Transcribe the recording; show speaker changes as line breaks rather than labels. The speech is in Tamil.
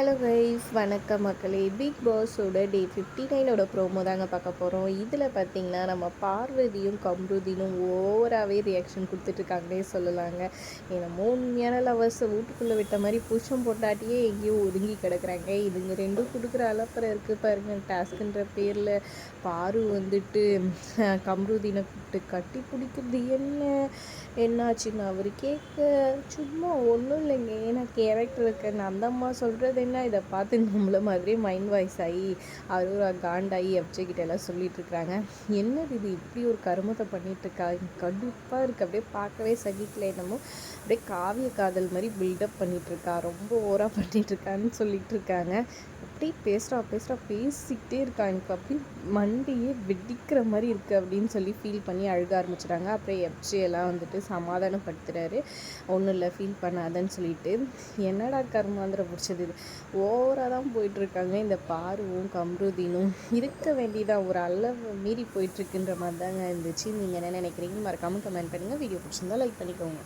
ஹலோ கைஸ், வணக்கம் மக்களே. பிக் பாஸோட டே 59ஓட ப்ரோமோ தாங்க பார்க்க போகிறோம். இதில் பார்த்திங்கன்னா நம்ம பார்வதியும் கம்ருதீனும் ஓவராகவே ரியாக்ஷன் கொடுத்துட்ருக்காங்கன்னே சொல்லலாங்க. என்னமோ உண்மையான லவர்ஸை வீட்டுக்குள்ளே விட்ட மாதிரி புஷம் போட்டாட்டியே எங்கேயோ ஒதுங்கி கிடக்குறாங்க. இதுங்க ரெண்டும் கொடுக்குற அலப்பறை இருக்குது பாருங்கள். டாஸ்க்குன்ற பேரில் பாரு வந்துட்டு கம்ருதீனை கூப்பிட்டு கட்டி பிடிக்கிறது என்னாச்சுன்னு அவர் கேட்க, சும்மா ஒன்றும் இல்லைங்க, ஏன்னா கேரக்டர் இருக்கேன் அந்த அம்மா சொல்கிறது என்ன, இதை பார்த்து நம்மள மாதிரியே மைண்ட் வாய்ஸ் ஆகி அவர் காண்டாகி எஃப்ஜே எல்லாம் சொல்லிட்டு இருக்கிறாங்க. என்னது இது, இப்படி ஒரு கருமத்தை பண்ணிகிட்ருக்கா, கடுப்பாக இருக்குது, அப்படியே பார்க்கவே சகிக்கல. என்னமோ அப்படியே காவிய காதல் மாதிரி பில்டப் பண்ணிகிட்ருக்கா, ரொம்ப ஓவராக பண்ணிகிட்ருக்கான்னு சொல்லிட்டு இருக்காங்க. அப்படியே பேசிக்கிட்டே இருக்கா, எனக்கு அப்படி மண்டியே வெடிக்கிற மாதிரி இருக்குது அப்படின்னு சொல்லி ஃபீல் பண்ணி அழுக ஆரம்பிச்சிட்டாங்க. அப்புறம் எஃப்ஜே எல்லாம் வந்துட்டு சமாதானப்படுத்துகிறாரு. ஒன்றும் இல்லை, ஃபீல் பண்ணாதன்னு சொல்லிட்டு. என்னடா கர்மாந்திரம் பிடிச்சது, இது ஓவராக தான் போயிட்டுருக்காங்க. இந்த பாருவும் கம்ருதீனும் இருக்க வேண்டியதாக ஒரு அளவு மீறி போயிட்டுருக்குன்ற மாதிரி தாங்க இருந்துச்சு. நீங்கள் என்ன நினைக்கிறீங்கன்னு மறக்காமல் கமெண்ட் பண்ணுங்கள். வீடியோ பிடிச்சிருந்தா லைக் பண்ணிக்கோங்க.